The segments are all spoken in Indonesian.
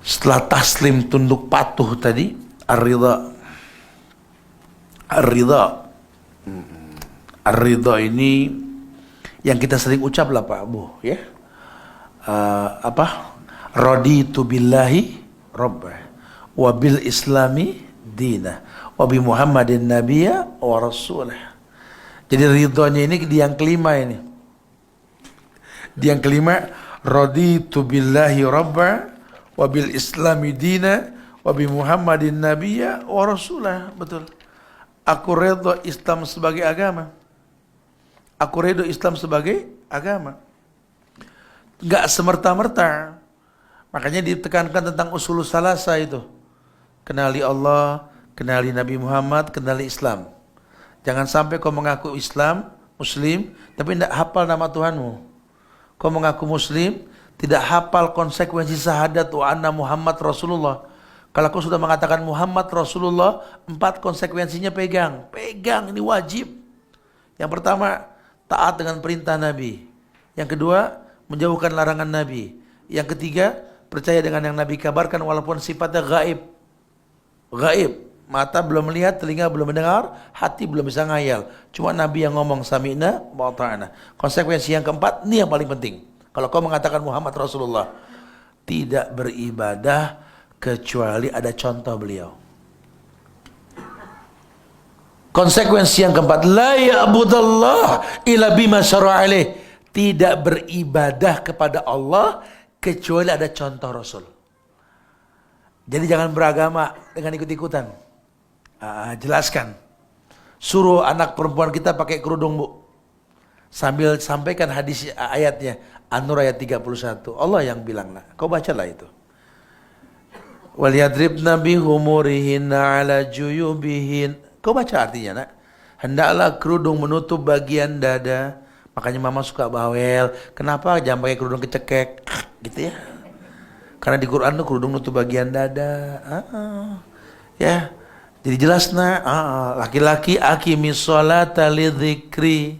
Setelah taslim, tunduk patuh tadi, ar-ridha. Ar-ridha. Ar-ridha ini yang kita sering ucap lah Pak Abu, ya. Raditu billahi rabbah wa bil islami dina wa bi Muhammadin nabiyya wa rasulah. Jadi ridhonya ini di yang kelima ini. Di yang kelima, raditu billahi rabbah wa bil islami dina wa bi Muhammadin nabiyya wa rasulah. Betul. Aku redha Islam sebagai agama. Aku redha Islam sebagai agama. Enggak semerta-merta. Makanya ditekankan tentang usul salasa itu. Kenali Allah, kenali Nabi Muhammad, kenali Islam. Jangan sampai kau mengaku Islam, Muslim, tapi tidak hafal nama Tuhanmu. Kau mengaku Muslim, tidak hafal konsekuensi syahadat wa anna Muhammad Rasulullah. Kalau kau sudah mengatakan Muhammad Rasulullah, 4 konsekuensinya pegang. Pegang, ini wajib. Yang pertama, taat dengan perintah Nabi. Yang kedua, menjauhkan larangan Nabi. Yang ketiga, percaya dengan yang Nabi kabarkan walaupun sifatnya gaib. Gaib. Mata belum melihat, telinga belum mendengar, hati belum bisa ngayal. Cuma Nabi yang ngomong sami'na wa ta'ana. Konsekuensi yang keempat, ini yang paling penting. Kalau kau mengatakan Muhammad Rasulullah, tidak beribadah kecuali ada contoh beliau. Konsekuensi yang keempat, la ya'budallah illa bima syara'a alaih. Tidak beribadah kepada Allah kecuali ada contoh Rasul. Jadi jangan beragama dengan ikut-ikutan. Jelaskan. Suruh anak perempuan kita pakai kerudung, Bu. Sambil sampaikan hadis ayatnya. An-Nur ayat 31. Allah yang bilang, kau bacalah itu. Waliyadribna bihumurihinna ala juyubihin. Kau baca artinya, nak. Hendaklah kerudung menutup bagian dada. Makanya mama suka bawel. Kenapa jangan pakai kerudung kecekek? Gitu ya. Karena di Quran tuh kerudung nutup bagian dada. Ya. Jadi jelas laki-laki aqimis sholata lidzikri.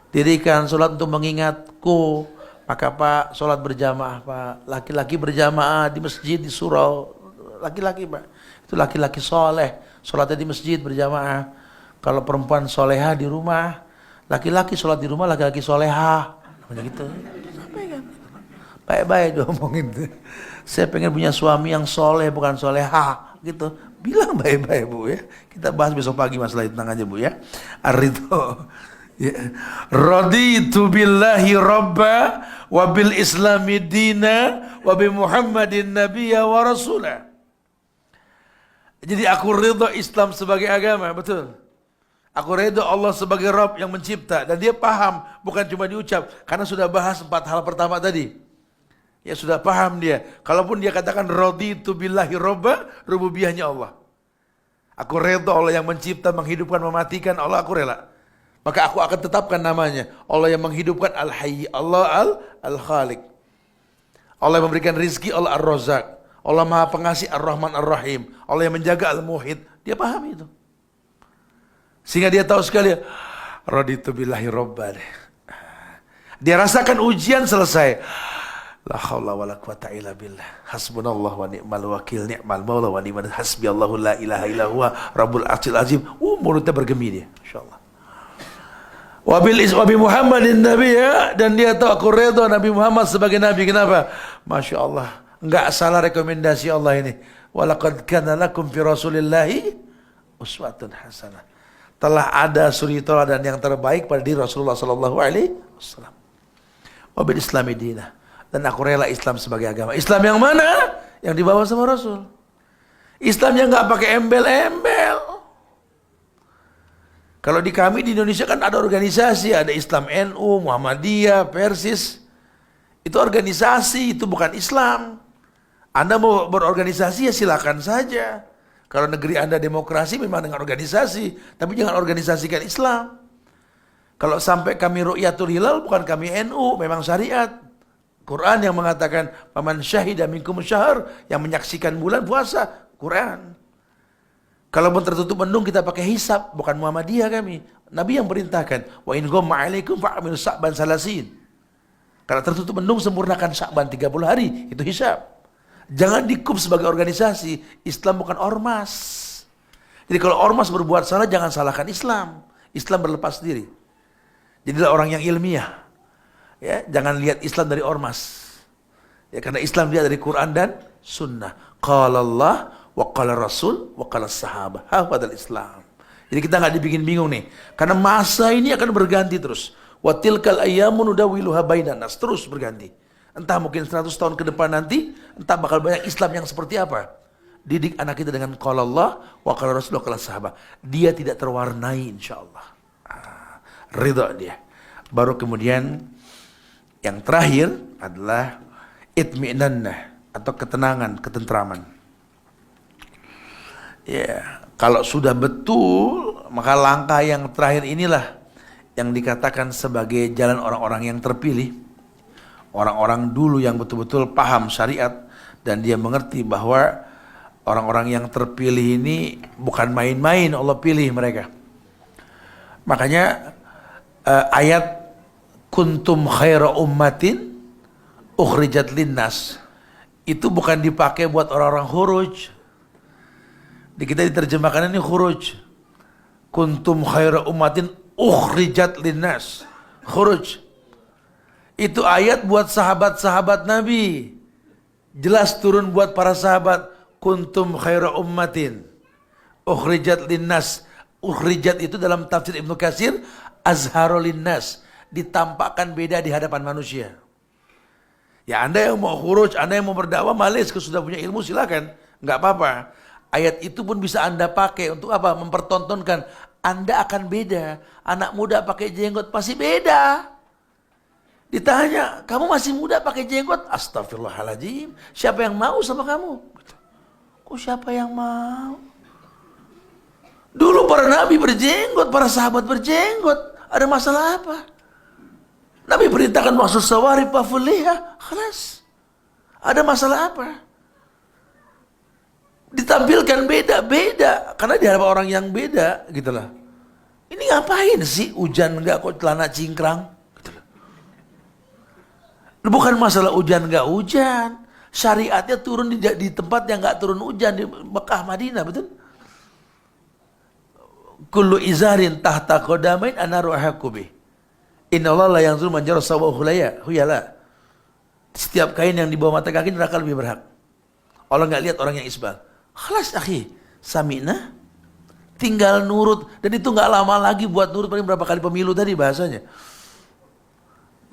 Dirikan sholat untuk mengingatku. Maka Pak, sholat berjamaah Pak. Laki-laki berjamaah di masjid, di surau. Laki-laki Pak. Itu laki-laki soleh. Sholatnya di masjid berjamaah. Kalau perempuan soleha di rumah. Laki-laki sholat di rumah, laki-laki soleha. Namanya gitu. Sampaikan. Baik-baik diomongin. Saya pengen punya suami yang soleh, bukan soleha. Gitu. Bilang baik-baik Bu ya. Kita bahas besok pagi masalah itu, tenang aja Bu ya. Ar-ridho. Ya. Raditu billahi rabba wa bil islami dina wa bi Muhammadin nabiyya wa rasulah. Jadi aku ridho Islam sebagai agama, betul. Aku ridho Allah sebagai Rabb yang mencipta. Dan dia paham, bukan cuma diucap. Karena sudah bahas 4 hal pertama tadi. Ya sudah paham dia. Kalaupun dia katakan raditu billahi rabba, rububiyahnya Allah. Aku ridho Allah yang mencipta, menghidupkan, mematikan, Allah aku rela. Maka aku akan tetapkan namanya. Allah yang menghidupkan Al-Hayy, Allah Al-Khaliq. Allah yang memberikan rizki, Allah Ar-Razzaq. Allah Maha Pengasih, Ar-Rahman Ar-Rahim. Allah yang menjaga Al-Muhid. Dia paham itu. Sehingga dia tahu sekali, raditu billahi rabba. Dia rasakan ujian selesai. La haula wala quwata illa billah. Hasbunallah wa ni'mal wakil, ni'mal maula wa ni'mal hasbi Allahu la ilaha illa huwa rabbul arsyil azim. Mulutnya bergemi dia, insyaallah. Wa bi Muhammadin nabiyya, dan dia tahu aku redha Nabi Muhammad sebagai nabi. Kenapa? Masya Allah, enggak salah rekomendasi Allah ini. Walaqad kana lakum fi rasulillahi uswatun hasanah. Telah ada suri teladan yang terbaik pada diri Rasulullah sallallahu alaihi wasallam. Wa bil islami dinah. Dan aku rela Islam sebagai agama. Islam yang mana? Yang dibawa sama Rasul. Islam yang nggak pakai embel-embel. Kalau di kami di Indonesia kan ada organisasi, ada Islam NU, Muhammadiyah, Persis. Itu organisasi, itu bukan Islam. Anda mau berorganisasi ya silakan saja. Kalau negeri Anda demokrasi memang dengan organisasi, tapi jangan organisasikan Islam. Kalau sampai kami Ru'yatul Hilal, bukan kami NU, memang syariat. Quran yang mengatakan paman syahida minkum syahr, yang menyaksikan bulan puasa, Quran. Kalau pun tertutup mendung kita pakai hisab, bukan Muhammadiyah kami. Nabi yang perintahkan, wa in ghamma 'alaikum fa'amilu Sya'ban salasin. Kalau tertutup mendung sempurnakan Sya'ban 30 hari, itu hisab. Jangan dikup sebagai organisasi. Islam bukan ormas. Jadi kalau ormas berbuat salah, jangan salahkan Islam. Islam berlepas diri. Jadilah orang yang ilmiah. Ya, jangan lihat Islam dari ormas. Ya, karena Islam lihat dari Quran dan Sunnah. Qala Allah, wa qala Rasul, wa qala sahabah. Hafadal Islam. Jadi kita nggak dibikin bingung nih. Karena masa ini akan berganti terus. Wa tilkal ayyamu nudawiluha bainan nas. Terus berganti. Entah mungkin 100 tahun ke depan nanti, entah bakal banyak Islam yang seperti apa. Didik anak kita dengan qala Allah, wa qala Rasul, wa qala sahabah. Dia tidak terwarnai insyaallah. Ridha dia. Baru kemudian yang terakhir adalah itmi'nannah atau ketenangan, ketentraman. Ya, kalau sudah betul, maka langkah yang terakhir inilah yang dikatakan sebagai jalan orang-orang yang terpilih. Orang-orang dulu yang betul-betul paham syariat dan dia mengerti bahwa orang-orang yang terpilih ini bukan main-main, Allah pilih mereka. Makanya ayat kuntum khaira ummatin ukhrijat linnas itu bukan dipakai buat orang-orang khuruj. Di kita diterjemahkan ini khuruj. Kuntum khaira ummatin ukhrijat linnas. Khuruj. Itu ayat buat sahabat-sahabat Nabi. Jelas turun buat para sahabat. Kuntum khaira ummatin ukhrijat linnas. Ukhrijat itu dalam tafsir Ibnu Katsir azharul linnas, ditampakkan beda di hadapan manusia. Ya, Anda yang mau khuruj, Anda yang mau berdakwah, malis, sudah punya ilmu silakan, nggak apa-apa. Ayat itu pun bisa Anda pakai untuk apa? Mempertontonkan Anda akan beda. Anak muda pakai jenggot pasti beda. Ditanya, kamu masih muda pakai jenggot? Astagfirullahaladzim, siapa yang mau sama kamu? Kok siapa yang mau? Dulu para nabi berjenggot, para sahabat berjenggot. Ada masalah apa? Nabi perintahkan maksud sawari pafuliha, khalas. Ada masalah apa? Ditampilkan beda-beda karena di hadapan orang yang beda, gitulah. Ini ngapain sih hujan enggak kok celana cingkrang? Gitulah. Bukan masalah hujan enggak hujan, syariatnya turun di tempat yang enggak turun hujan, di Mekah, Madinah, betul? Kullu izarin tahta qadamain anaru ahaqubih. Innallaha la yanzuru man jara sawahu huyala. Setiap kain yang di bawah mata kaki neraka lebih berhak. Allah enggak lihat orang yang isbal. Khalas akhi, sami'na, tinggal nurut. Dan itu enggak lama lagi buat nurut, paling berapa kali pemilu tadi bahasanya.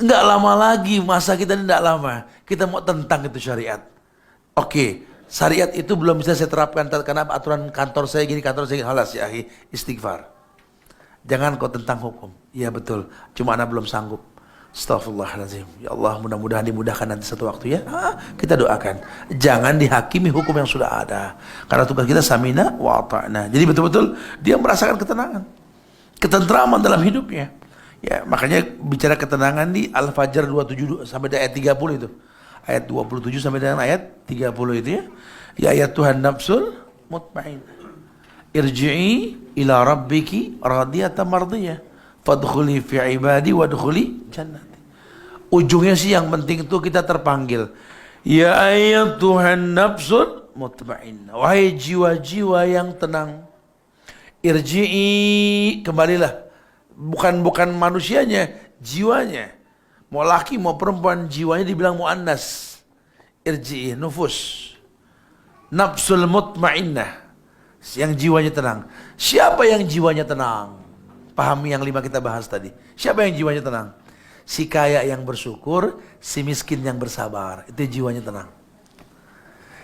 Enggak lama lagi, masa kita ini enggak lama. Kita mau tentang itu syariat. Oke, syariat itu belum bisa saya terapkan karena aturan kantor saya gini, halas ya akhi, istighfar. Jangan kau tentang hukum. Iya betul, cuma anak belum sanggup. Astaghfirullahaladzim. Ya Allah, mudah-mudahan dimudahkan nanti satu waktu ya. Kita doakan. Jangan dihakimi hukum yang sudah ada. Karena tugas kita samina wa ata'na. Jadi betul-betul dia merasakan ketenangan. Ketentraman dalam hidupnya. Ya, makanya bicara ketenangan di Al-Fajr 27 sampai ayat 30 itu. Ayat 27 sampai dengan ayat 30 itu ya. Ya ayat Tuhan nafsul mutmainnah. Irji'i ila rabbiki radiyatan mardiyah. Fadkhuli fi ibadi wadkhuli jannati. Ujungnya sih yang penting itu kita terpanggil. Ya ayyatuhan nafsul mutmainnah. Wahai jiwa-jiwa yang tenang. Irji'i, kembalilah. Bukan manusianya, jiwanya. Mau laki mau perempuan, jiwanya dibilang muannas. Irji'i, nufus. Nafsul mutmainnah. Yang jiwanya tenang. Siapa yang jiwanya tenang? Pahami yang 5 kita bahas tadi. Siapa yang jiwanya tenang? Si kaya yang bersyukur, si miskin yang bersabar. Itu jiwanya tenang.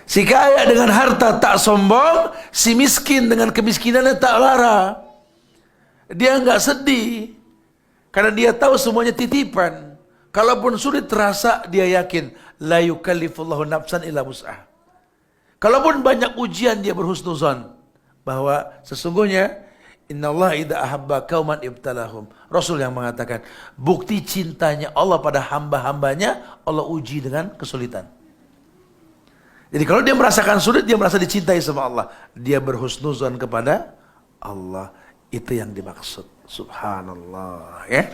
Si kaya dengan harta tak sombong, si miskin dengan kemiskinannya tak lara. Dia enggak sedih. Karena dia tahu semuanya titipan. Kalaupun sulit terasa, dia yakin. La yukallifullahu nafsan illa wus'aha. Kalaupun banyak ujian, dia berhusnuzan. Bahwa sesungguhnya innallaha idza ahabba qauman ibtalahum. Rasul yang mengatakan, bukti cintanya Allah pada hamba-hambanya, Allah uji dengan kesulitan. Jadi kalau dia merasakan sulit, dia merasa dicintai sama Allah. Dia berhusnuzan kepada Allah. Itu yang dimaksud. Subhanallah, ya.